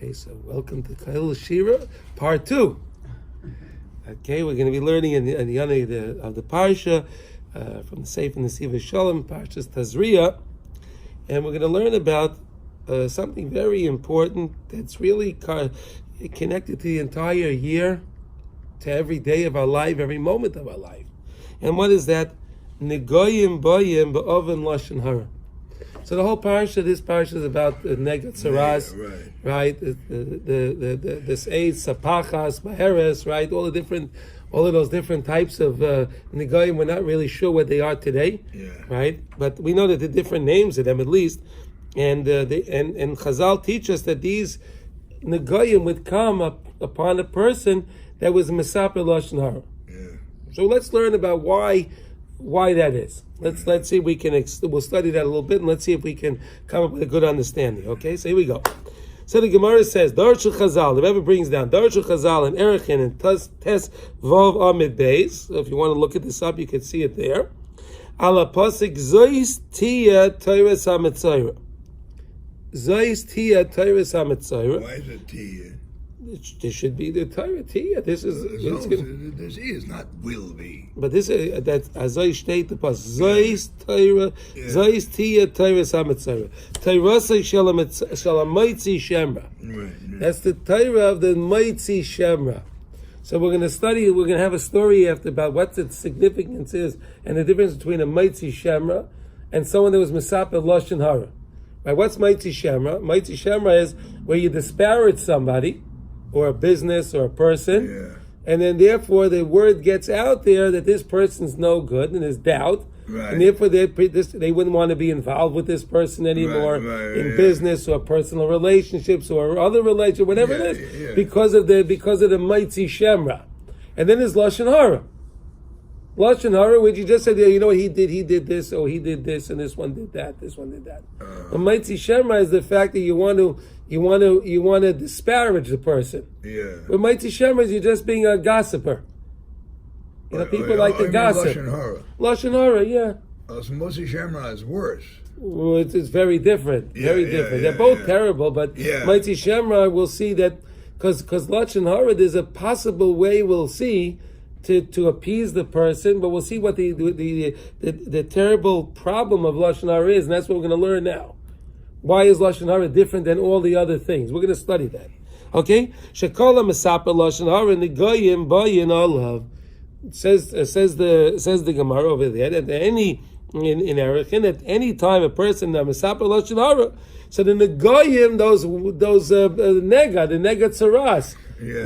Okay, so welcome to Kail Shira, part 2. Okay, we're going to be learning in the Yana of the Parsha from the Sefer Nesivos Sholom, Parshas Tazria, and we're going to learn about something very important that's really connected to the entire year, to every day of our life, every moment of our life. And what is that? Negoyim Boyim Ba'oven Lashan Hara. So the whole parsha, this parsha is about the Negat Saras, right? The Seis, Sapachas, Maheres, right? All of those different types of Negoyim. We're not really sure what they are today, right? But we know that the different names of them at least, and Chazal teach us that these Negoyim would come upon a person that was Mesaper Lashon Hara. So let's learn about why that is. Let's see if we can. We'll study that a little bit, and let's see if we can come up with a good understanding. Okay, so here we go. So the Gemara says, Darshu Chazal. The Rebbe brings down Darshu Chazal and Erechin and Tes Vov Amid Beis. So if you want to look at this up, you can see it there. Ala pasik Zois Tia Teiras HaMetzayra. Zois Tia Teiras HaMetzayra. Why is it Tia? This should be the Torah Tia. This is this is not will be. But this is that Azay state the pas Zois Torah Zois Tia Torah Samitzara Torah Shalamitzi Shemra. That's the Torah of the Mitzi Shemra. So we're going to study. We're going to have a story after about what the significance is and the difference between a Mitzi Shemra and someone that was Mesaper Lashon Hara. Right? What's Mitzi Shemra? Mitzi Shemra is where you disparage somebody, or a business, or a person, and then therefore the word gets out there that this person's no good, and there's doubt, and therefore they wouldn't want to be involved with this person anymore in business or personal relationships or other relationships, whatever it is, because of the Mitzi Shemra. And then there's Lashon Hara. Lashon Hara, which you just said, you know what he did this, or he did this, and this one did that, this one did that. The Mitzi Shemra is the fact that you want to disparage the person. But Mitzi Shemra is you're just being a gossiper. You know, people like to gossip. Lashon Hara. Lashon Hara, yeah. So Mitzi Shemra is worse. Well, it's very different. Very different. They're both terrible, but Mitzi Shemra, we'll see that because Lashon Hara, there's a possible way we'll see to appease the person, but we'll see what the terrible problem of Lashon Hara is, and that's what we're going to learn now. Why is Lashon Hara different than all the other things? We're going to study that. Okay? Shekola Mesaper Lashon Hara Negoyim Bayin Olav. Says the Gemara over there that in Erechin, at any time a person Mesaper Lashon Hara, so the Negoyim, those the Nega Tzaras.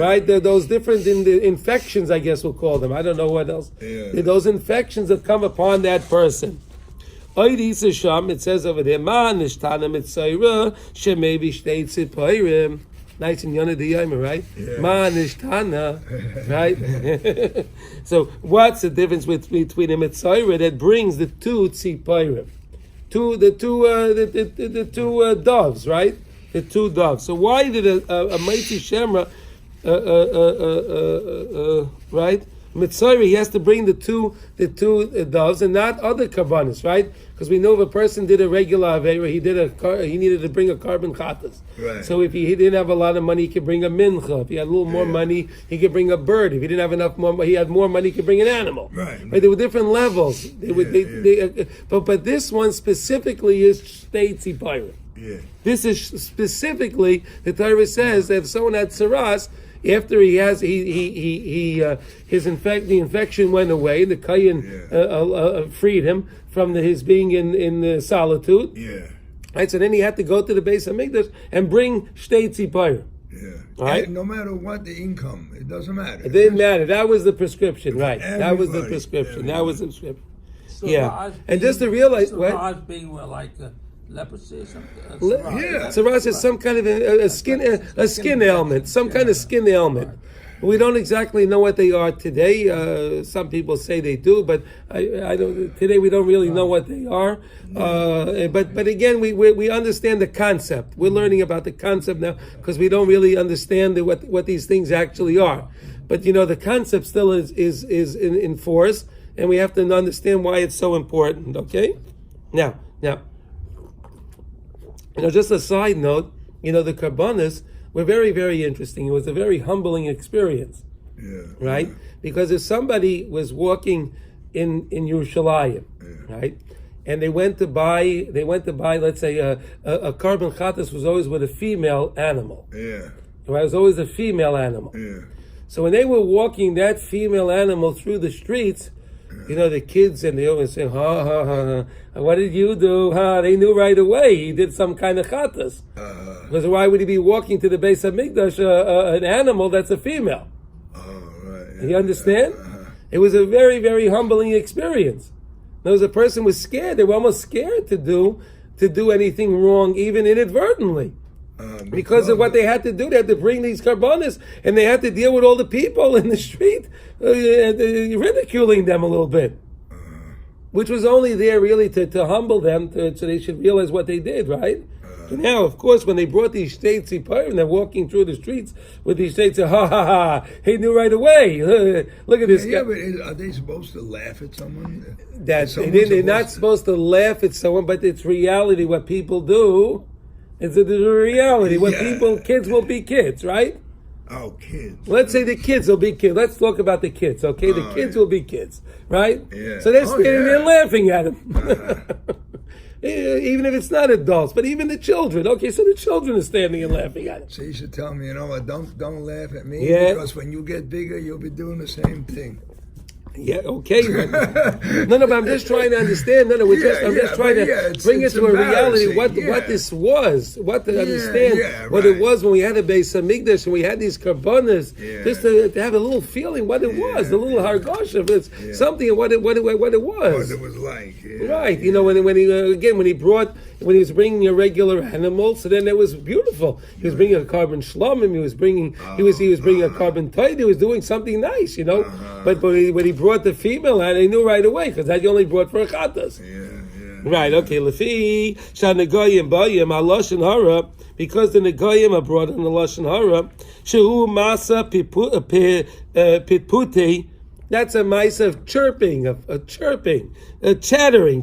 Right? They're those different infections, I guess we'll call them. I don't know what else. Those infections that come upon that person. It says over there, nice in Yonah D'Yoma, right? Right? So what's the difference between a Mitzayra that brings the two Tzipayrim? The two doves, right? The two doves. So why did a Mitzi Shemra right? Mitzayra, he has to bring the two doves and not other karbanos, right? Because we know if a person did a regular avera, he needed to bring a carbon chatas. Right. So if he didn't have a lot of money, he could bring a mincha. If he had a little more money, he could bring a bird. If he didn't have enough more, he had more money, he could bring an animal. Right. There were different levels. But this one specifically is shtei tzipayrim. This is specifically, the Torah says that if someone had tzaras, after the infection went away, the Kayin freed him from his being in solitude. Right, so then he had to go to the base of Mikdash and bring shtei tzipayrim. Right? And no matter what the income, it doesn't matter. It didn't matter. That was the prescription, right? That was the prescription. That was the prescription. So and just to realize what being like leprosy or something. Tzaras is some kind of a skin ailment, some kind of skin ailment. We don't exactly know what they are today. Some people say they do, but I don't. Today we don't really know what they are. But again, we understand the concept. We're learning about the concept now because we don't really understand what these things actually are. But the concept still is in force, and we have to understand why it's so important. Okay, now. Just a side note, the karbanis were very, very interesting. It was a very humbling experience, Yeah. right? Because if somebody was walking in Yerushalayim, right, and they went to buy, let's say, a carbon chatas was always with a female animal. Yeah. Right? It was always a female animal. Yeah. So when they were walking that female animal through the streets, the kids, and they always say, ha, ha, ha, ha, what did you do? Ha, they knew right away he did some kind of chatas. Because why would he be walking to the base of Mikdash, an animal that's a female? Right. You understand? It was a very, very humbling experience. There was a person was scared. They were almost scared to do anything wrong, even inadvertently. Because of what they had to do. They had to bring these carbonas, and they had to deal with all the people in the street ridiculing them a little bit. Which was only there really to humble them, so they should realize what they did, right? But now, of course, when they brought these states, and they're walking through the streets with these states, ha ha ha, he knew right away. Look at this guy. Yeah, but are they supposed to laugh at someone? They're not supposed to laugh at someone, but it's reality. What people do, it's a reality. What kids will be kids, right? Oh, kids. Let's say the kids will be kids. Let's talk about the kids, okay? The kids will be kids, right? Yeah. So they're standing there laughing at them. Even if it's not adults, but even the children. Okay, so the children are standing and laughing at him. So you should tell me, what, don't laugh at me, because when you get bigger, you'll be doing the same thing. Yeah, okay. No, but I'm just trying to understand. I'm just trying to bring it to a reality what this was, to understand what it was when we had a Beis Hamikdash and we had these karbonas, just to have a little feeling what it was, a little hargosha, it's something what it was. What it was like. Right, when he was bringing a regular animal, so then it was beautiful. He was bringing a carbon shlomim. He was bringing a carbon tight. He was doing something nice, But when he brought the female, they knew right away because that he only brought for a chatas. Right. Okay. Lefi shanagayim bayim al Lashan Hara, because the nagayim are brought on the Lashan Hara. Shehu masa pitpute. That's a mice of chirping, chattering. Devarim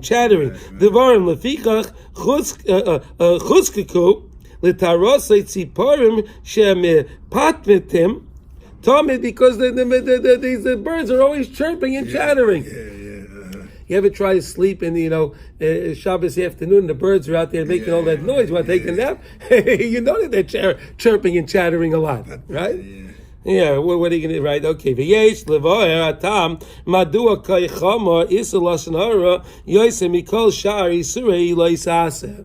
lefikach chuzkaku letarosei tziparim shem patmetim. Tommy, because the birds are always chirping and chattering. You ever try to sleep in Shabbos afternoon? The birds are out there making all that noise. You want to take a nap? You know that they're chirping and chattering a lot, right? Yeah, what are you going to write? Okay, v'yesh levoer atam madua kai chamor isa Lashan Hara yoyse mikol shar isurei loisase.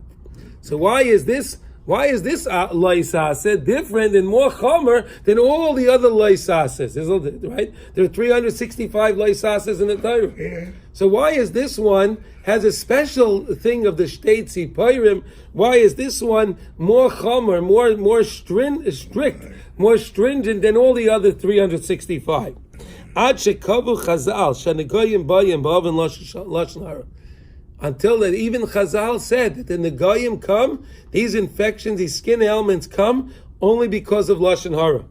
So why is this loisase different and more chomer than all the other loisases? Right? There are 365 loisases in the Torah. Yeah. So why is this one has a special thing of the shtei tziporim? Why is this one more chomer, more strict, more stringent than all the other 365? Ad shekavu chazal shanagoyim bayim ba'avin Lashan Hara. Until that, even Chazal said that the Nagayim come, these infections, these skin ailments come only because of Lashan Hara.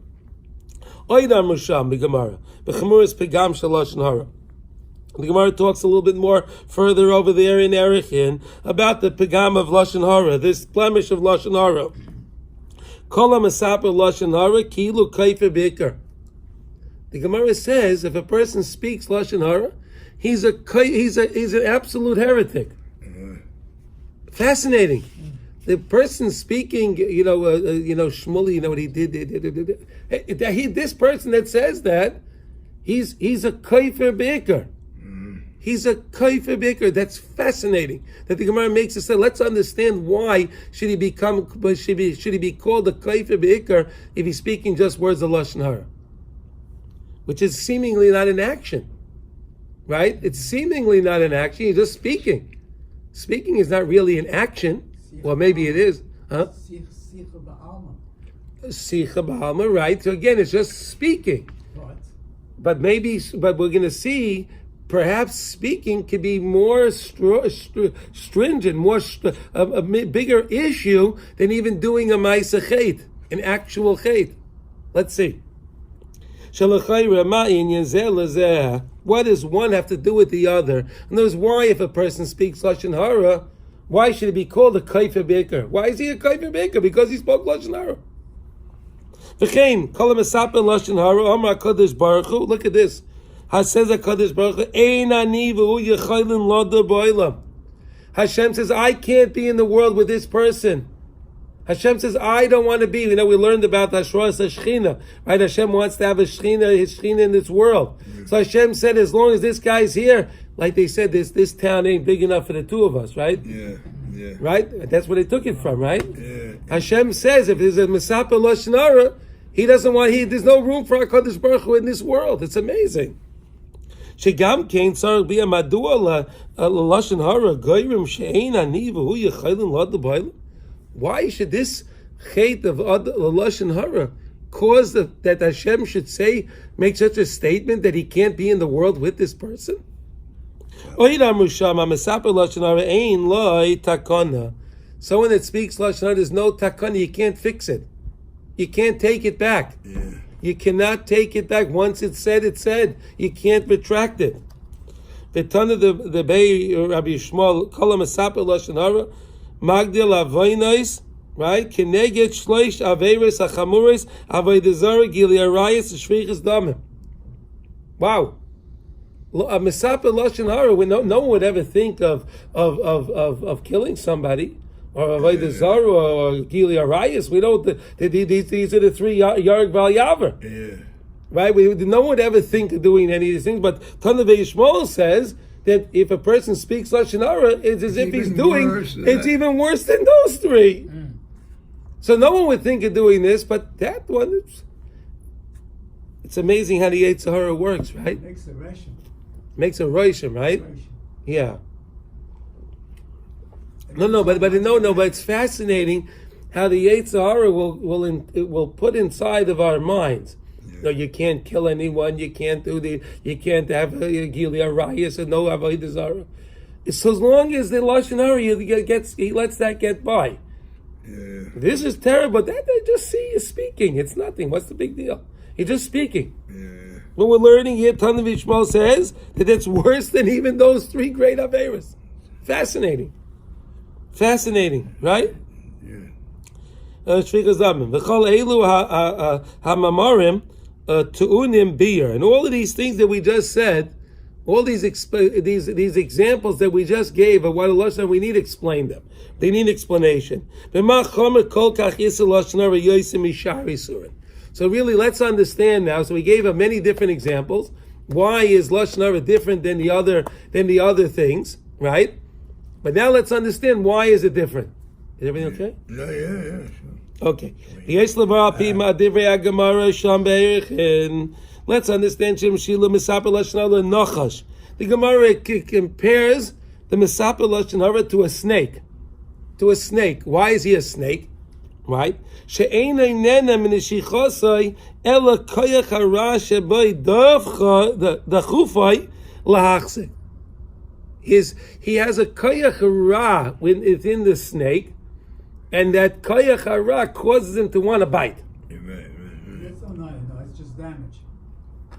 Oidar Musham b'Gemara, b'Chemuras Pegam shel Lashan Hara. The Gemara talks a little bit more further over there in Erechin about the Pegam of Lashan Hara, this blemish of Lashan Hara. Kol ha'mesaper Lashan Hara kilu kaifer b'ikar. The Gemara says if a person speaks Lashan Hara, he's an absolute heretic. Fascinating. The person speaking, Shmuley, what he did. This person that says that, he's a kaifer b'ikar. He's a kaifer b'ikar. That's fascinating. That the Gemara makes us say, let's understand why should he be called a kaifer b'ikar if he's speaking just words of Lashon Hara, which is seemingly not an action. Right? It's seemingly not an action. He's just speaking. Speaking is not really an action. Well, maybe it is. Huh? Sicha b'alma, right? So again, it's just speaking. But we're going to see, perhaps speaking could be more stringent, a bigger issue than even doing a ma'aseh chet, an actual chet. Let's see. What does one have to do with the other? And there's why if a person speaks Lashon Hara, why should he be called a kaifer b'ikar? Why is he a kaifer b'ikar? Because he spoke Lashon Hara. V'chein kol ha'mesaper lashon hara amar HaKadosh Baruch Hu. Look at this. Says HaKadosh Baruch Hu, Ein ani v'hu yecholin loda b'olam. Hashem says, I can't be in the world with this person. Hashem says, I don't want to be. You know, we learned about Hashras HaShechina, right? Hashem wants to have his Shechina in this world. So Hashem said, as long as this guy's here, like they said, this town ain't big enough for the two of us, right? Yeah. Right? That's where they took it from, right? Yeah. Hashem says, if there's a Mesaper Lashon Hara, he doesn't want, there's no room for HaKadosh Baruch Hu in this world. It's amazing. Shegam kein tzarich b'ya madua lashon hara goyrim she'ein ani v'hu yecholin lod l'bayla. Why should this chait of lashon hara cause that Hashem should make such a statement that he can't be in the world with this person? Someone that speaks lashon hara, there's no takana. You can't fix it. You can't take it back. Yeah. You cannot take it back. Once it's said, it's said. You can't retract it. V'tana the Bei Rabbi Shmuel Kol HaMesaper Lashon Hara Magdil Avonos, right? Keneged Shloish Averos HaChamuros Avodah Zarah Gili Arayos Shvichas Damim. Wow. A Mesaper Lashon Hara, no one would ever think of killing somebody. Or Avodah Zarah, or Gili Arayos. We don't. These are the three Yarg Val Yaver. Yeah. Right? No one would ever think of doing any of these things. But Tanavei Yishmael says that if a person speaks lashon hara, it's as if he's doing. It's even worse than those three. So no one would think of doing this, but that one. It's amazing how the Yetzer Hara works, right? Makes a ration. Makes a roshim, right? Yeah. But it's fascinating how the Yetzer Hara will put inside of our minds. No, you can't kill anyone. You can't have a Gili Arayos and no Avodah Zarah. So as long as the lashon hara he lets that get by. Yeah. This is terrible. That they just see you speaking. It's nothing. What's the big deal? You're just speaking. Yeah. What we're learning here, Tanavei Yishmael says that it's worse than even those three great Averos. Fascinating, right? Shvichas Damim. V'chol elu hamamarim tu'unim biyur. And all of these things that we just said, all these examples that we just gave of what a lashon, we need to explain them. They need explanation. So really, let's understand now. So we gave many different examples. Why is lashon hara different than the other things, right? But now let's understand why is it different. Is everything okay? Yeah. Okay. Let's understand Shem Shila Mesaper Lashon Hara Nachash. The Gemara compares the Mesaper Lashon Hara to a snake. Why is he a snake? Right? She'einay nena min shichosai ela koyach hara shebay dachufay lahachzik. He has a koyach hara when it's in the snake, and that koyach hara causes him to want to bite. It's it's just damage.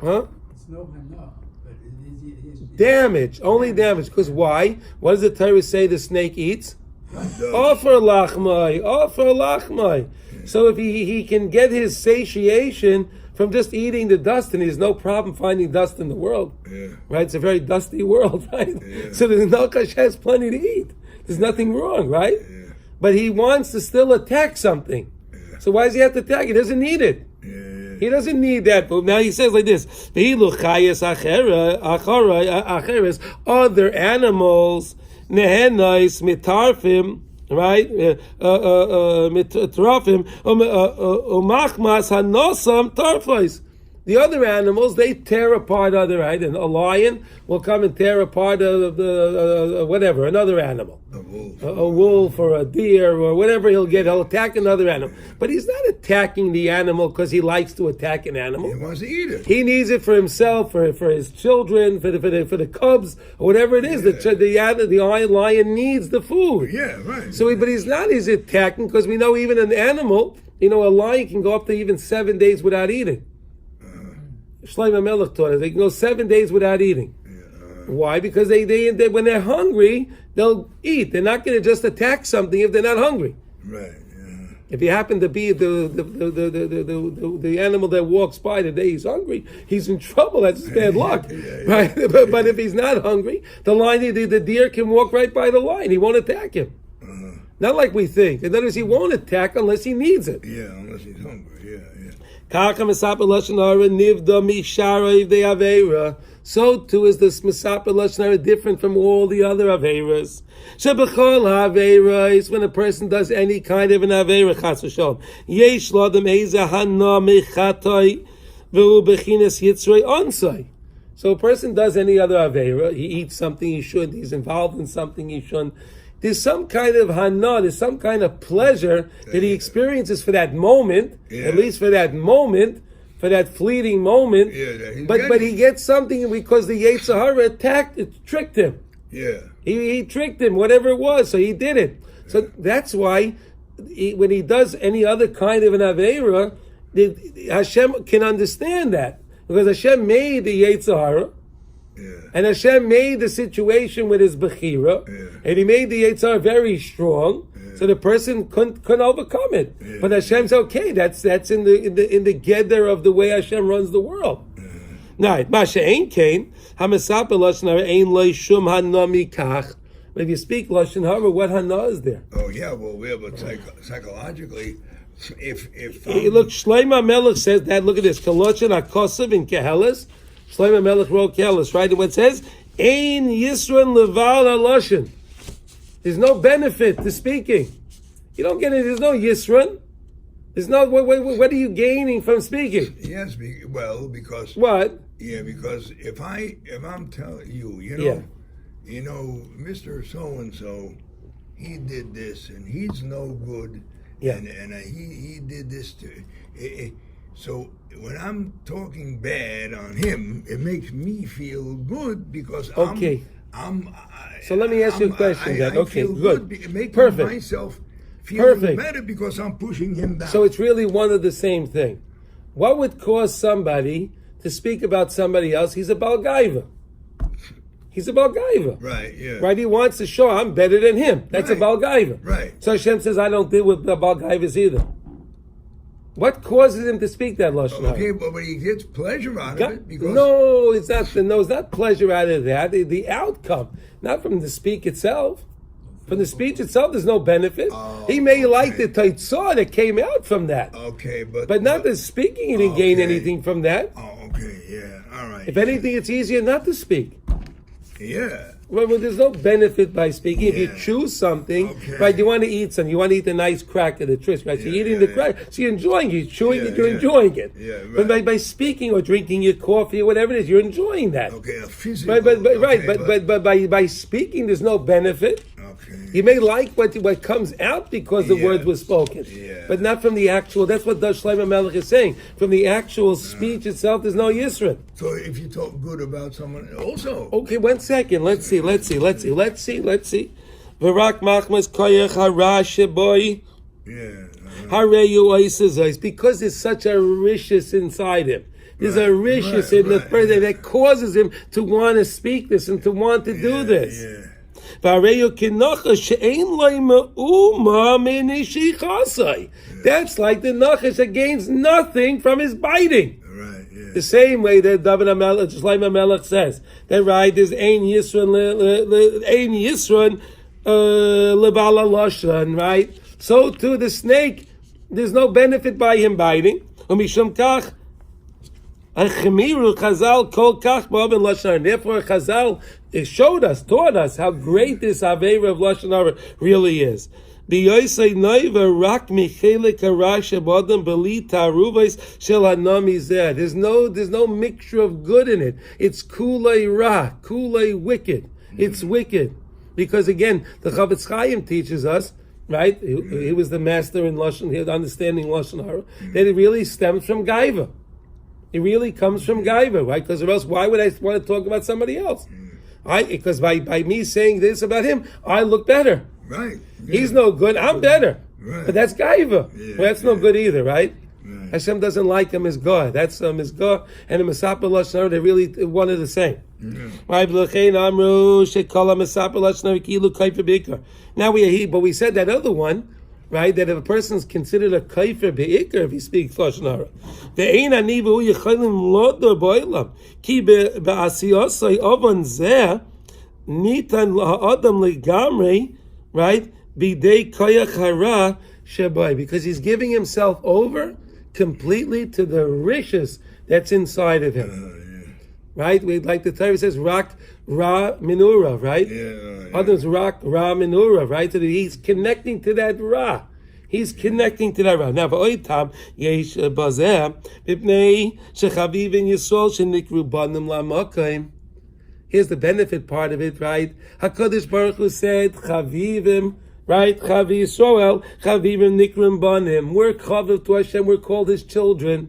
Huh? It's no, but it is damage, only damage. Because why? What does the Torah say the snake eats? Offer lachmai. So if he can get his satiation from just eating the dust, and there's no problem finding dust in the world. Yeah. Right? It's a very dusty world, right? Yeah. So the Nakash has plenty to eat. There's nothing wrong, right? Yeah. But he wants to still attack something. Yeah. So why does he have to attack? He doesn't need it. Yeah. He doesn't need that. But now he says like this: other animals, nehenais mitarfim, right? Mitrafim, umachmas hanosam tarfais. The other animals, they tear apart other, right? And a lion will come and tear apart whatever, another animal. A wolf or a deer or whatever he'll get, he'll attack another animal. But he's not attacking the animal because he likes to attack an animal. He wants to eat it. He needs it for himself, for his children, for the cubs, or whatever it is. Yeah. The lion needs the food. Yeah, right. So, but he's attacking because we know even an animal, a lion can go up to even 7 days without eating. Shlomo Melech taught us they can go 7 days without eating. Why? Because they when they're hungry, they'll eat. They're not going to just attack something if they're not hungry. Right. If he happened to be the animal that walks by the day he's hungry, he's in trouble. That's bad luck, right? But if he's not hungry, the deer can walk right by the line. He won't attack him. Not like we think. In other words, he won't attack unless he needs it. Yeah, unless he's hungry. Yeah. So too is this Mesapa Lashon Hara different from all the other Aveiras. Shebechol Aveiras is when a person does any kind of an Aveira, Chas v'Sholom. Yesh l'adam eza hana mechatoi v'hu bechinas yitzrei onsai. So a person does any other Aveira, he eats something he shouldn't, he's involved in something he shouldn't. There's some kind of hana, there's some kind of pleasure that he experiences for that moment, at least for that moment, for that fleeting moment. But he gets something because the Yetzer Hara tricked him. Yeah. He tricked him, whatever it was, so he did it. So that's why when he does any other kind of an Aveira, Hashem can understand that. Because Hashem made the Yetzer Hara, and Hashem made the situation with his Bechira, and he made the Yetzer Hara very strong, so the person couldn't overcome it. But Hashem's okay. That's in the Geder of the way Hashem runs the world. Now, Masha Ein Kain, Hamasapa Lashon Hara Ein Loi Shum Hana Mikach. If you speak Lashon Hara, what Hana is there? Oh yeah, well we're able psychologically. If look, Shlomo Melech says that. Look at this. Kalochen Akosav in Kehelis. Shlomo Melech wrote Kehelis, right? And what it says, Ein Yisron Leval HaLashon. There's no benefit to speaking. You don't get it. There's no Yisron. There's no. What are you gaining from speaking? Yes, because what? Yeah, because if I'm telling you, Mr. So and so, he did this and he's no good. Yeah. And he did this too. So when I'm talking bad on him, it makes me feel good because So let me ask you a question then. Okay, good. Perfect. Myself feel better because I'm pushing him down. So it's really one of the same thing. What would cause somebody to speak about somebody else? He's a Balgaiva. He's a Balgaiva. Right, yeah. Right? He wants to show I'm better than him. That's a Balgaiva. Right. So Hashem says, I don't deal with the Balgaivas either. What causes him to speak that Lashon Hara? Okay, but he gets pleasure out of it because... No, it's not pleasure out of that. The outcome, not from the speak itself. From the speech itself, there's no benefit. He may like the taitzah that came out from that. Okay, but not the speaking. He didn't gain anything from that. Oh, okay, yeah, all right. If anything, it's easier not to speak. Yeah. Well, there's no benefit by speaking. If you choose something, right, you want to eat something, you want to eat a nice cracker, the tris, right? So you're eating the cracker, so you're enjoying it, you're chewing it, you're enjoying it. Yeah, right. But by speaking or drinking your coffee or whatever it is, you're enjoying that. Okay, a physical. But by speaking, there's no benefit. Okay. You may like what comes out because the words were spoken, but not from the actual. That's what Shlomo Melech is saying. From the actual speech itself, there's no yisra. So if you talk good about someone, also. Okay, 1 second. Let's see. V'rak machmas koyach hara sheboy. Hareyu oisazos. Because there's such a rishis inside him. There's a rishis in the person that causes him to want to speak this and to want to do this. That's like the nachash that gains nothing from his biting. Right, yeah. The same way that David HaMelech, just like Melech says, that right, there's Ein Yisron Lebala Lashan, right? So too the snake, there's no benefit by him biting. Umishum kach, Chazal kol kach ba'oben Lashon Hara. Therefore, Chazal taught us how great this Aveira of Lashon Hara really is. There's no mixture of good in it. It's kulei ra, kulei wicked. It's wicked. Because again, the Chavetz Chaim teaches us, right? He was the master in Lashon, understanding Lashon Hara, that it really stems from Gaiva. It really comes from Gaiva, right? Because or else, why would I want to talk about somebody else? Because by me saying this about him, I look better. Right. Yeah. He's no good. I'm better. Right. But that's Gaiva. Well, that's no good either, right? Hashem doesn't like him as God. That's as God and the Mesapa Lashon Hara. They're really one of the same. Now but we said that other one right? That if a person is considered a kaifer be'ikr if he speaks Lashon Hara. Ve'ein ani v'hu yechalim lodor ba'olam. Ki be'asiyosai ovan zeh nitan la'adam legamrei, right? B'dei koyach hara shebai. Because he's giving himself over completely to the riches that's inside of him. Right? We like the Torah says rak ra minura, right? Others rak ra minura, right? So he's connecting to that ra. He's connecting to that ra. Now, v'oitam yesh bazeh mipnei shechavivin yisrael shenikru banim la'makayim. Here's the benefit part of it, right? HaKadosh Baruch Hu said chavivim, right? Chavi Yisrael, chavivim nikrim banim. We're chaviv to Hashem. We're called His children.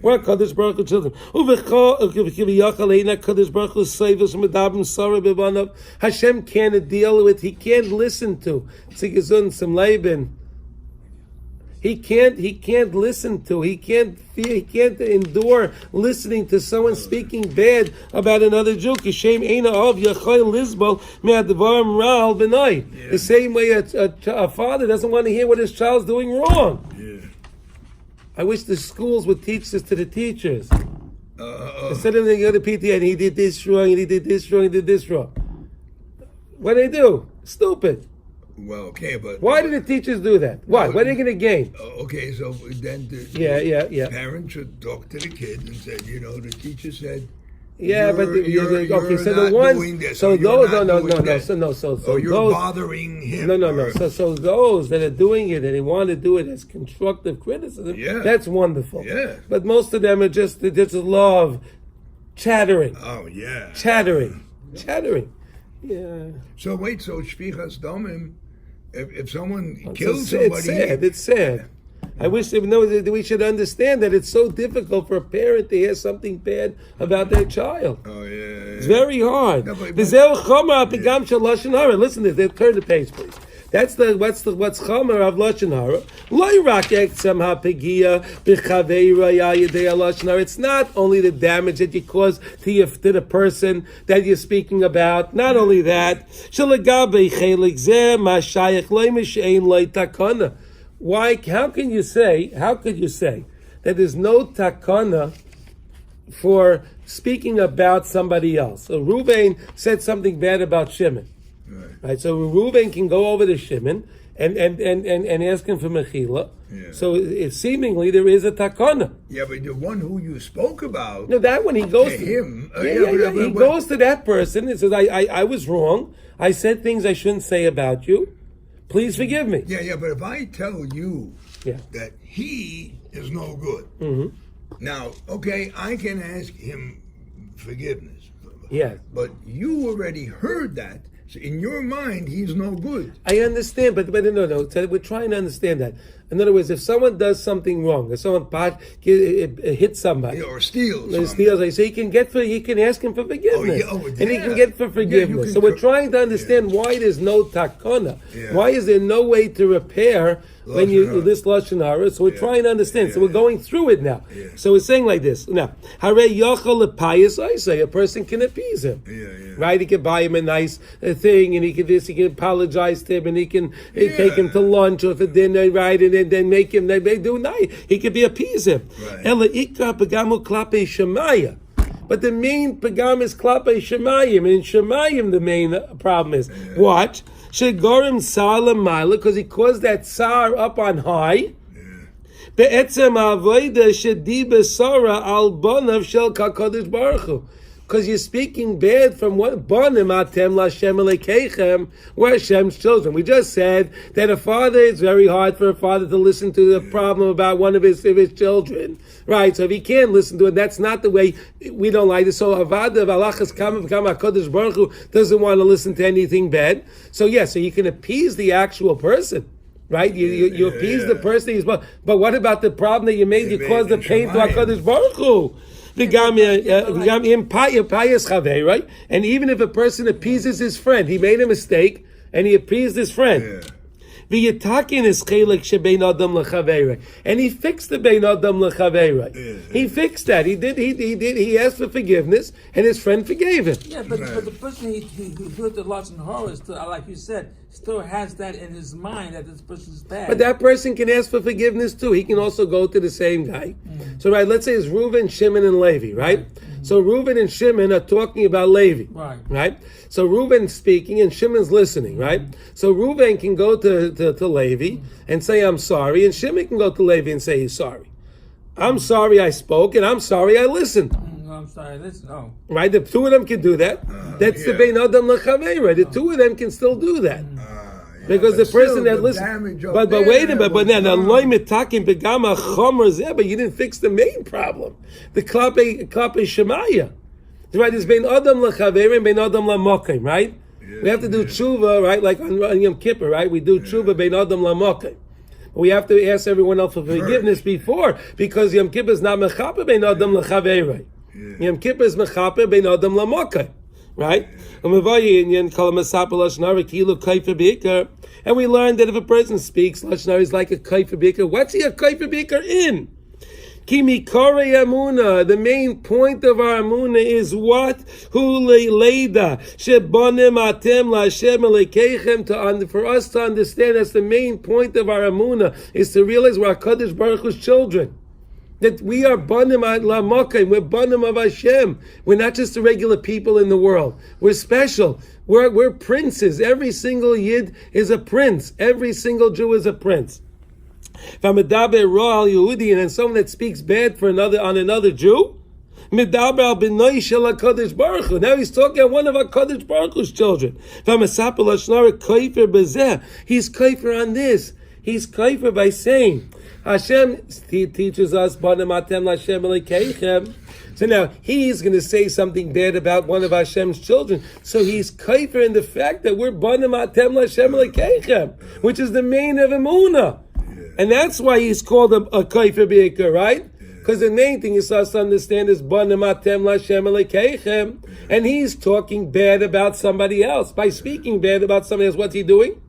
We're Kadosh Baruch Hu children. Hashem can't deal with. He can't listen to. He can't listen to. He can't feel. He can't endure listening to someone speaking bad about another Jew. The same way a father doesn't want to hear what his child's doing wrong. I wish the schools would teach this to the teachers. Instead of they go to PTA and he did this wrong, and he did this wrong, and he did this wrong. What do they do? Stupid. Well, okay, but why do the teachers do that? Why? What are they going to gain? Okay, so then the parents should talk to the kid and say, the teacher said. Yeah, but you're so not the ones, doing this, so those, so you're those, bothering him. No. So those that are doing it and they want to do it as constructive criticism, that's wonderful. Yeah. But most of them are just love, chattering. Oh yeah. Chattering. Yeah. So wait, so shpichas damim, if someone kills somebody, it's sad. I wish that we should understand that it's so difficult for a parent to hear something bad about their child. Oh yeah. It's very hard. No, Listen to this. Turn the page, please. That's what's chomer of Lashon Hara. It's not only the damage that you cause to the person that you're speaking about. Not only that. Why? How could you say that there's no takana for speaking about somebody else? So Reuven said something bad about Shimon, right? So Reuven can go over to Shimon and ask him for mechila. Yeah. So seemingly there is a takana. Yeah, but the one who you spoke about. No, that one he goes to him. He goes to that person and says, "I was wrong. I said things I shouldn't say about you. Please forgive me." Yeah, but if I tell you that he is no good, now, okay, I can ask him forgiveness. Yeah. But you already heard that. So in your mind, he's no good. I understand, but no. So we're trying to understand that. In other words, if someone does something wrong, if someone hits somebody or steals, so he can ask him for forgiveness, and he can get for forgiveness. So we're trying to understand why there's no takana. Yeah. Why is there no way to repair when you this Lashan Hara? So we're trying to understand. So we're going through it now. Yeah. So we're saying like this now: Hare yachal lepayis. I say a person can appease him. Right? He can buy him a nice thing, and he can apologize to him, and he can take him to lunch or for dinner, right? And then make him, they do nice. He could appease him. Ela ikra pagamu klape shemaya. But the main pagam is klape shemayim. And in shemayim, the main problem is what? Shegorim salam mila, because he caused that tsar up on high. Be'etzem avoida shediba sara al bonav shel kakodesh baruch hu. Because you're speaking bad from what Banim atem Lashem Elekechem, we're Hashem's children. We just said that a father, it's very hard for a father to listen to the problem about one of his children. Right? So if he can't listen to it, that's not the way we don't like it. So Avada of Alachas Kama HaKadosh Baruch Hu doesn't want to listen to anything bad. So so you can appease the actual person. Right? You appease the person, but what about the problem that you made? You caused the pain to HaKadosh Baruch Hu. Right? And even if a person appeases his friend, he made a mistake and he appeased his friend. V'yitakin is chelik shebein adam lechaveirei, and he fixed the bein adam lechaveirei. He fixed that. He did. He asked for forgiveness, and his friend forgave him. Yeah, but the person who heard the Lashan Hara, still, like you said, still has that in his mind that this person's bad. But that person can ask for forgiveness too. He can also go to the same guy. Mm-hmm. So right, let's say it's Reuven, Shimon, and Levi, right? Mm-hmm. So Reuven and Shimon are talking about Levi, right? So Reuven's speaking and Shimon's listening, right? So Reuven can go to Levi and say, I'm sorry, and Shimon can go to Levi and say he's sorry. I'm sorry I spoke, and I'm sorry I listened. I'm sorry, listen. Oh. Right? The two of them can do that. That's the Bein Adam L'Chaveirei. The two of them can still do that. Because the person that listens, but wait a minute, but then but you didn't fix the main problem, the klape shemaya, right? It's bein adam lachaverim and bein adam lamokim, right? We have to do tshuva, right? Like on Yom Kippur, right? We do tshuva bein adam lamokim. We have to ask everyone else for forgiveness before, because Yom Kippur is not mechaper bein adam lachaverim. Yom Kippur is mechaper bein adam lamokim. Right? And we learned that if a person speaks, Lashon Hara is like a kaifer beaker. What's he a kaifer beaker in? Kimikore amuna. The main point of our amuna is what? Leida shebonim atem laHashem elekeichem. For us to understand, that's the main point of our amuna, is to realize we're HaKadosh Baruch Hu's children. That we are banim lamokim, we're banim of Hashem. We're not just the regular people in the world. We're special. We're princes. Every single Yid is a prince. Every single Jew is a prince. And then someone that speaks bad on another Jew, now he's talking about one of our Kadosh Baruch Hu's children. He's kaifer on this. He's kaifer by saying, Hashem teaches us, so now he's going to say something bad about one of Hashem's children. So he's kaifer in the fact that we're banim atem Lashem lekeichem, which is the main of Emunah. And that's why he's called a kaifer be'ikar, right? Because the main thing is us to understand is banim atem Lashem lekeichem, and he's talking bad about somebody else. By speaking bad about somebody else, what's he doing?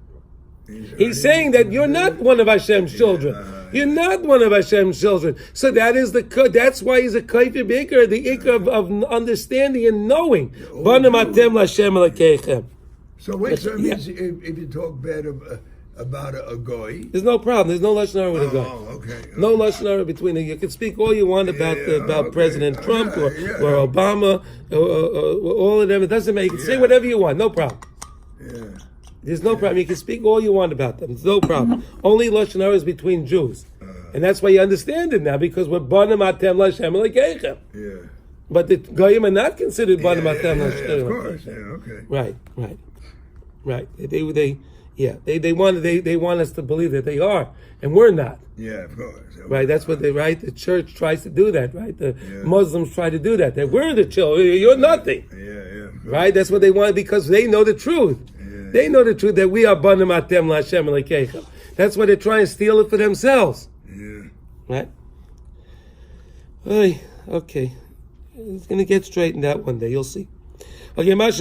He's saying that you're not one of Hashem's children. You're not one of Hashem's children. So that's why he's a kaifer be'ikar, the ikar of understanding and knowing. Banim atem Lashem lekeichem. So wait, so it means if you talk bad about a goy, there's no problem. There's no Lashon Hara with a goy. Oh, okay. No Lashon Hara between them. You can speak all you want about President Trump or Obama or all of them. It doesn't make. You can say whatever you want. No problem. Yeah. There's no problem. You can speak all you want about them. There's no problem. Only Lashon Hara is between Jews. And that's why you understand it now, because we're banim atem Lashem lekeichem. Yeah. But the goyim are not considered banim atem Lashem lekeichem. Of course. Yeah. Okay. Right. They want us to believe that they are, and we're not. Yeah, of course. Right, that's what the church tries to do that, right? The Muslims try to do that. That we're the children, you're nothing. Yeah. Right? That's what they want, because they know the truth. Yeah. They know the truth that we are banim atem Lashem lekeichem. That's why they're trying to steal it for themselves. Yeah. Right? Okay. It's going to get straightened out one day, you'll see. Okay, now it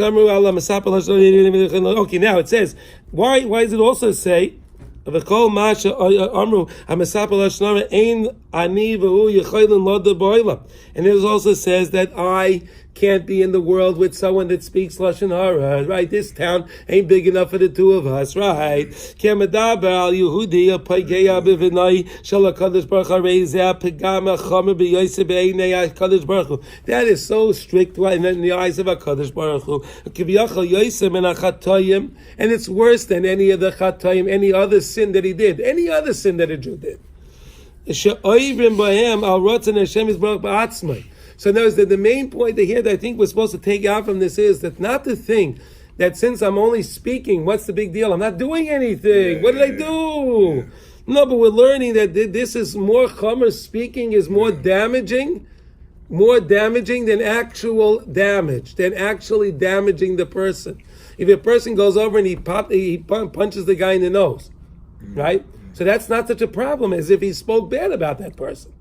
says, why does it also say, and it also says that I can't be in the world with someone that speaks Lashon Hara, right? This town ain't big enough for the two of us, right? That is so strict in the eyes of HaKadosh Baruch Hu. And it's worse than any of the Chatayim, any other sin that he did, any other sin that a Jew did. So notice that the main point here that I think we're supposed to take out from this is that not to think that since I'm only speaking, what's the big deal? I'm not doing anything. What did I do? No, but we're learning that this is more chomer. Speaking is more damaging than actual damage, than actually damaging the person. If a person goes over and he punches the guy in the nose, right? So that's not such a problem as if he spoke bad about that person.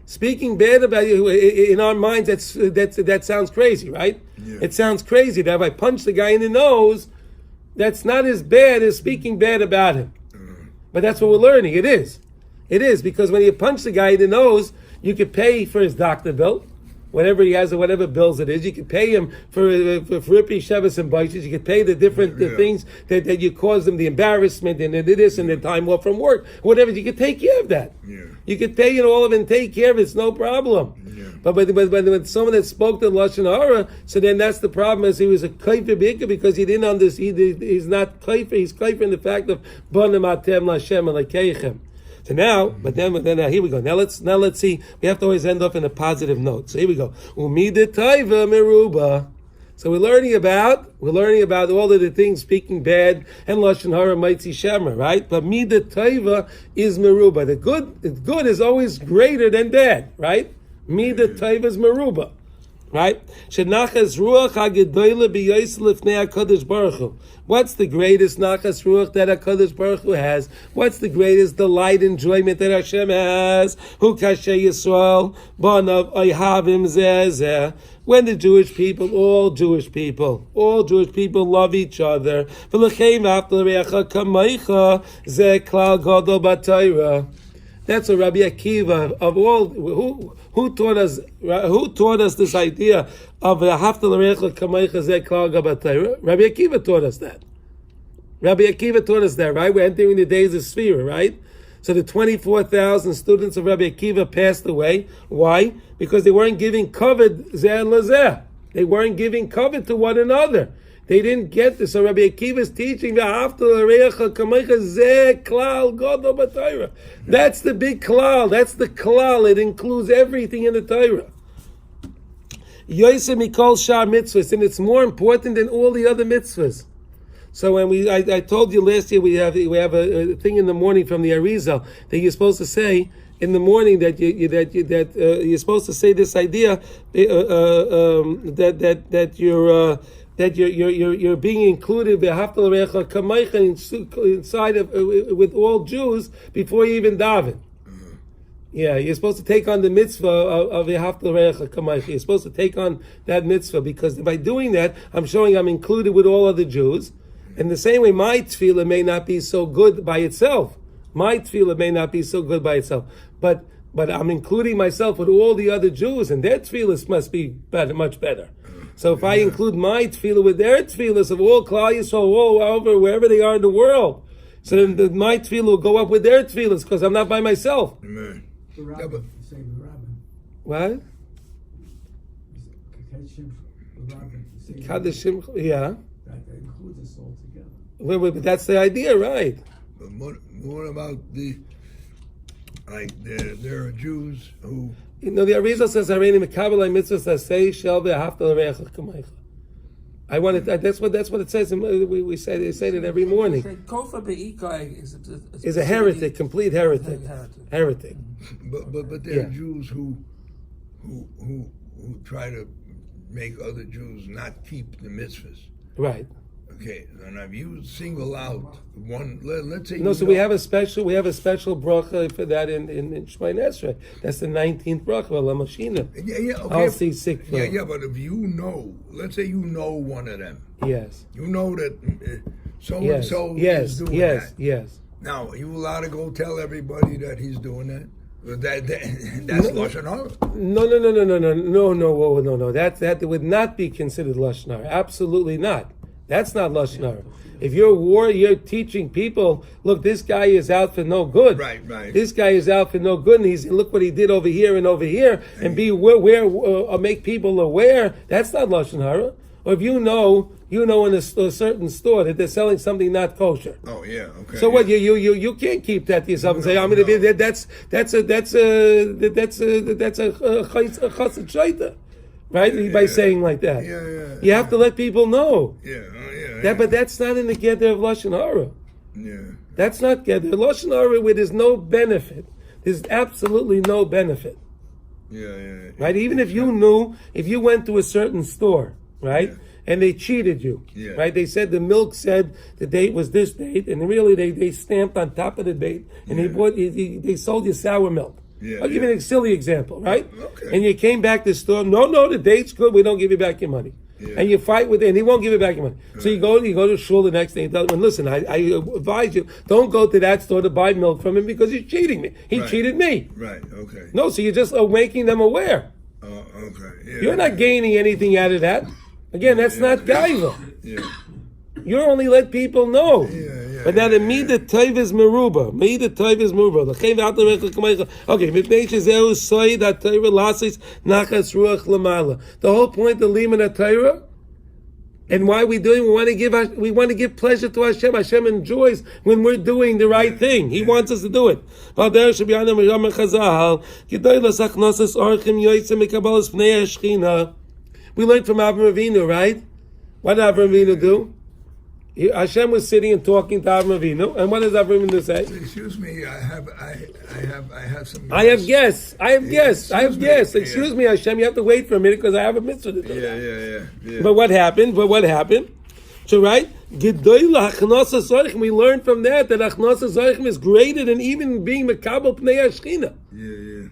Speaking bad about you, in our minds, that sounds crazy, right? Yeah. It sounds crazy that if I punch the guy in the nose, that's not as bad as speaking bad about him. But that's what we're learning. It is. It is, because when you punch the guy in the nose, you could pay for his doctor bill, whatever he has or whatever bills it is. You could pay him for Rippy, Shevis, and Baiches. You could pay the different things that you cause them, the embarrassment and the this and the time off from work, whatever. You could take care of that. Yeah. You could pay all of it and take care of it. It's no problem. Yeah. But when someone that spoke the Lashan Hara, so then that's the problem, is he was a kaifer bika because he didn't understand. He's not kaifer. He's kaifer in the fact of banim atem lashem alekeichem. So now, but then here we go. Now let's see. We have to always end up in a positive note. So here we go. Umida taiva meruba. So we're learning about all of the things, speaking bad and Lashon Hara Maitzi Shemer, right? But Mida Taiva is Meruba. The good is always greater than bad, right? Mida Taiva is Meruba, right? Shenachas Ruach HaGedoyle B'Yosel Lifnei HaKadosh Baruch Hu. What's the greatest Nachas Ruach that HaKadosh Baruch Hu has? What's the greatest delight, enjoyment that Hashem has? Hu Kasher Yisrael, Banav Oyhavim Zeh. When the Jewish people, all Jewish people love each other. That's what Rabbi Akiva of all who taught us this idea of Hafta l'recha kamaycha zeh klal gabatayra. Rabbi Akiva taught us that. Right? We're entering the days of Sphira, right? So the 24,000 students of Rabbi Akiva passed away. Why? Because they weren't giving kavod zeh lazeh. They weren't giving kavod to one another. They didn't get this. So Rabbi Akiva is teaching that's the big klal. That's the klal. It includes everything in the Torah. Yosef mikol shar mitzvahs, and it's more important than all the other mitzvahs. So when I told you last year we have a thing in the morning from the Arizal that you're supposed to say in the morning that you're supposed to say this idea that you're being included inside of with all Jews before you even daven. Yeah, you're supposed to take on the mitzvah of Yehavta L'Recha Kamaycha. You're supposed to take on that mitzvah because by doing that, I'm showing I'm included with all other Jews. In the same way, my tefillah may not be so good by itself. But I'm including myself with all the other Jews, and their tefillahs must be better, much better. So if I include my tefillah with their tefillahs of all Klal Yisrael, wherever they are in the world, so then my tefillah will go up with their tefillahs because I'm not by myself. Amen. The rabbin, say the rabbin. What? Kadeshim, yeah. That includes us all together. But that's the idea, right? But what about there are Jews who... The Arizal says, "Hareini mekabel mitzvahs say shel ve'ahavta l'recha kamaycha." I wanted. That's what it says. We say it every morning. Kofa be'ikai is a heretic, complete heretic. Heretic. But there are Jews who try to make other Jews not keep the mitzvahs. Right. Okay, and I've used single out one. Let's say we have a special bracha for that in Shemay Esrei. That's the 19th bracha, Lamashina. Yeah, okay. I'll see sick. Yeah, but if you know, let's say you know one of them. Yes. You know that so and so is doing that. Yes. Now, are you allowed to go tell everybody that he's doing that? That's Lashon Hara. No. That would not be considered Lashon Hara. Absolutely not. That's not Lashon Hara. If you're teaching people, look, this guy is out for no good. Right. This guy is out for no good, and look what he did over here, and make people aware. That's not Lashon Hara. Or if you know in a certain store that they're selling something not kosher. Oh yeah, okay. So what? You can't keep that to yourself and say I'm going to be that's a chassid shaita. Right? By saying like that. Yeah. You have to let people know. Yeah. But that's not in the gather of Lashon Hara. Yeah. That's not gather. Lashon Hara where there's no benefit. There's absolutely no benefit. Yeah. Right? Even if you went to a certain store, right? Yeah. And they cheated you. Yeah. Right? They said the milk said the date was this date, and really they stamped on top of the date, and they sold you sour milk. I'll give you a silly example, right? Okay. And you came back to the store, no, the date's good, we don't give you back your money. and you fight with it, and he won't give it back your money. So you go to shul the next day and tell him, listen, I advise you, don't go to that store to buy milk from him because he's cheating me. He cheated me. Right, okay. No, so you're just making them aware. Okay. Yeah, you're not gaining anything out of that. Again, that's not gaiva. Yeah. You only let people know. But now the midah tov is meruba. Midah tov is meruba. Okay, mipnei shezehu soy that Torah lasis nachas ruach lamala. The whole point of liman Torah, and why we doing? We want to give pleasure to Hashem. Hashem enjoys when we're doing the right thing. He wants us to do it. We learned from Avraham Avinu, right? What did Avraham Avinu do? Hashem was sitting and talking to Avraham Avinu, and what does Avraham Avinu say? Excuse me, I have some. I have guests. Excuse me, Hashem, you have to wait for a minute because I have a mitzvah to do. Yeah. But what happened? So right, we learned from that Achnos Zoichem is greater than even being Mekabel Pnei Hashchina. Yeah.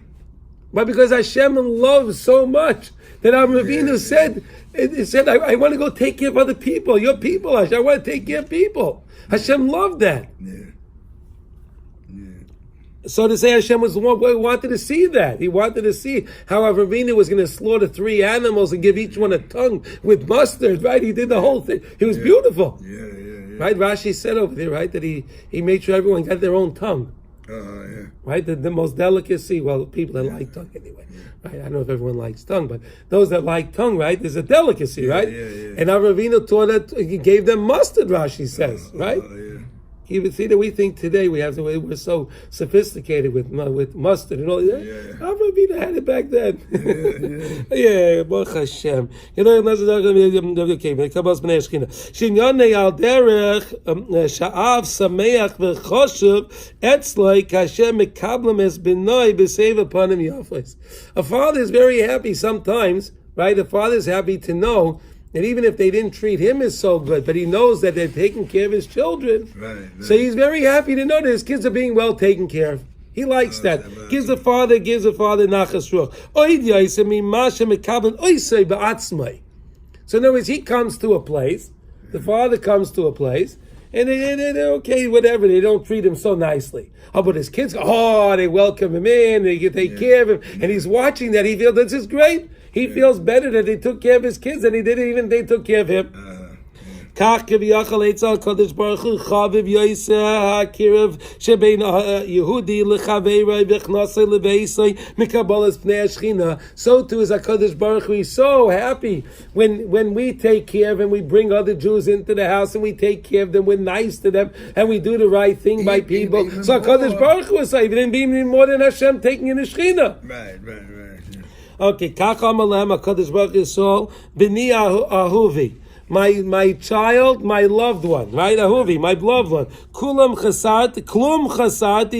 But because Hashem loves so much that Avraham Avinu said, I want to go take care of other people. Your people, Hashem. I want to take care of people. Hashem loved that. Yeah. So to say Hashem was the one who wanted to see that. He wanted to see how Avraham Avinu was going to slaughter 3 animals and give each one a tongue with mustard, right? He did the whole thing. It was beautiful. Yeah. Right? Rashi said over there, right, that he made sure everyone got their own tongue. Right? The most delicacy, well, people that like tongue anyway. Right? I don't know if everyone likes tongue, but those that like tongue, right, there's a delicacy, right? And Avraham Avinu taught that he gave them mustard, Rashi says, right? You see that we think today we're so sophisticated with mustard and all that. Avraham Avinu had it back then. Baruch Hashem. Shinyonei al derech sha'av sameach v'choshev etzloi kashem mekablem es benoi b'seiv upon him yafles. A father is very happy sometimes, right? A father is happy to know that even if they didn't treat him as so good, but he knows that they're taking care of his children. Right. So he's very happy to know that his kids are being well taken care of. He likes that. Gives the father nachas ruach. So in other words, he comes to a place, the father comes to a place, and they're okay, whatever. They don't treat him so nicely. But his kids go, they welcome him in, they take care of him, and he's watching that. He feels this is great. He feels better that they took care of his kids than he did even they took care of him. Kach k'v'yachal eitzal Kodesh Baruch Hu chaviv yoyse ha'kirav shebein Yehudi l'chaveiroi v'chnasei l'veisoi mikabolas pnei hashchina. So too is HaKadosh Baruch Hu. He's so happy when we take care of him, we bring other Jews into the house and we take care of them, we're nice to them, and we do the right thing by people. So HaKadosh Baruch Hu is like, it didn't be more than Hashem taking in the Shechina. Right. Okay, Kach Amalem HaKadosh Baruch Hu Yisrael B'ni Ahuvi. My child, my loved one, right? Ahuvi, my beloved one. Klum chasarti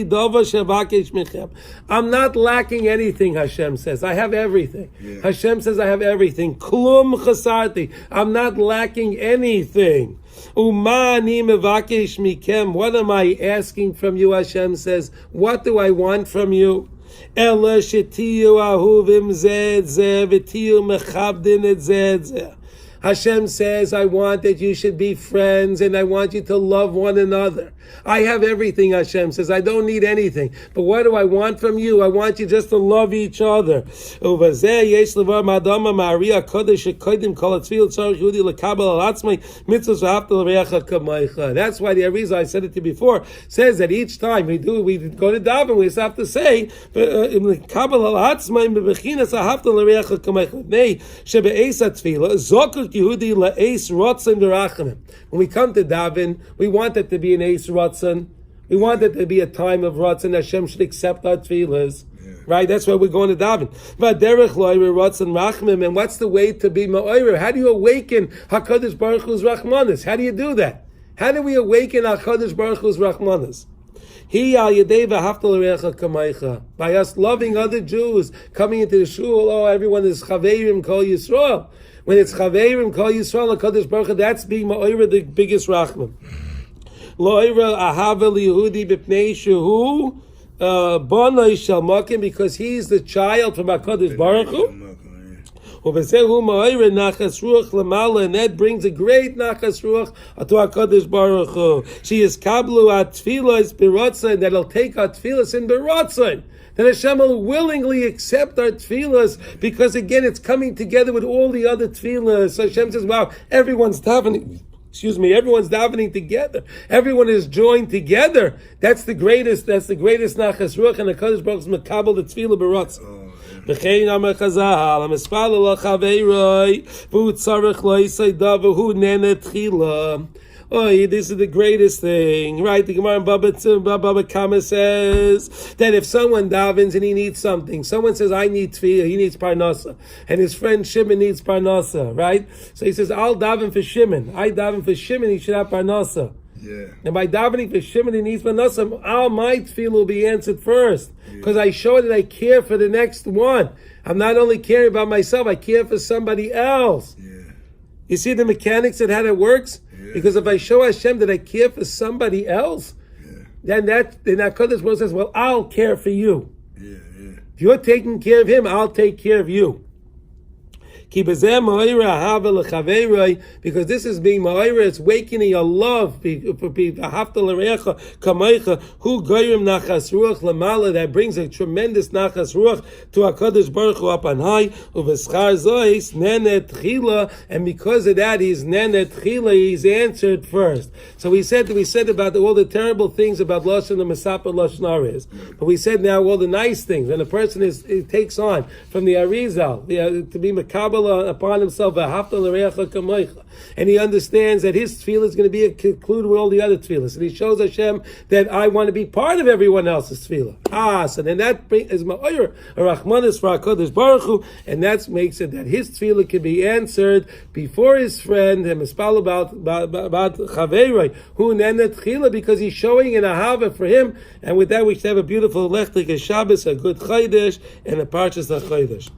dova shevakesh michem. I'm not lacking anything, Hashem says. I have everything. Hashem says I have everything. Klum chasarti. I'm not lacking anything. Uma ani mevakesh mikem. What am I asking from you, Hashem says? What do I want from you? Ela shetiyu ahuvim zeh zeh v'tiyu mechabdin et zeh zeh. Hashem says, I want that you should be friends and I want you to love one another. I have everything, Hashem says. I don't need anything. But what do I want from you? I want you just to love each other. That's why the reason I said it to you before says that each time we go to daven, we have to say, when we come to daven, we want it to be an ace ratzon. We want it to be a time of ratzon. Hashem should accept our tefillas. Right? That's why we're going to daven. And what's the way to be ma'orer? How do you awaken HaKadosh Baruch Hu's Rachmanis? How do you do that? How do we awaken HaKadosh Baruch Hu's Rachmanis? By us loving other Jews, coming into the shul, everyone is Chaverim Kol Yisrael. When it's Chaverim Kol Yisrael, HaKadosh Baruch Hu, that's being ma'orer, the biggest Rachman. Lo'ira ahava liyehudi b'pnei shehu bonai shel makim, because he's the child from HaKadosh Baruch Hu. And that brings a great nachas ruach to HaKadosh Baruch Hu. She is kablu at tefillas b'rotzain, that'll take our tefillas in b'rotzain. That Hashem will willingly accept our tefillas, because again, it's coming together with all the other tefillas. So Hashem says, wow, everyone's davening. Everyone's davening together. Everyone is joined together. That's the greatest nachas ruach, and the Kadosh Baruch Hu is makabel the tefillah b'rotzain. B'chein amar Chazal, hamispalel la'chaveiroi, v'hu tzarech lo yisayda, v'hu nene tchila. Oh, this is the greatest thing, right? The Gemara in Baba Kama says that if someone davens and he needs something, someone says, I need tefillah, he needs parnasa, and his friend Shimon needs parnasa, right? So he says, I'll daven for Shimon. I daven for Shimon, he should have parnasa. Yeah. And by davening for Shimon, he needs parnasa, all my tefillah will be answered first, because I show that I care for the next one. I'm not only caring about myself, I care for somebody else. Yeah. You see the mechanics of how that works? Because if I show Hashem that I care for somebody else, then HaKadosh Baruch Hu says, well, I'll care for you. If you're taking care of him, I'll take care of you. Because this is being ma'ira, it's wakening your love that brings a tremendous nachas ruach to HaKadosh Baruch Hu up on high. And because of that, he's nenet chila, he's answered first. So we said about all the terrible things about Lashan and Masapa Lashon Hara is, but we said now all the nice things. When a person takes on from the Arizal to be makabel upon himself, and he understands that his tefillah is going to be concluded with all the other tefillahs, and he shows Hashem that I want to be part of everyone else's tefillah. So then that is ma'or, a rachmanis for HaKadosh Baruch Hu, and that makes it that his tefillah can be answered before his friend, and mispal about chaveiroi who nenet tefillah, because he's showing an ahava for him. And with that, we should have a beautiful lechtik Shabbos, a good chaydesh, and a parshas Chodesh.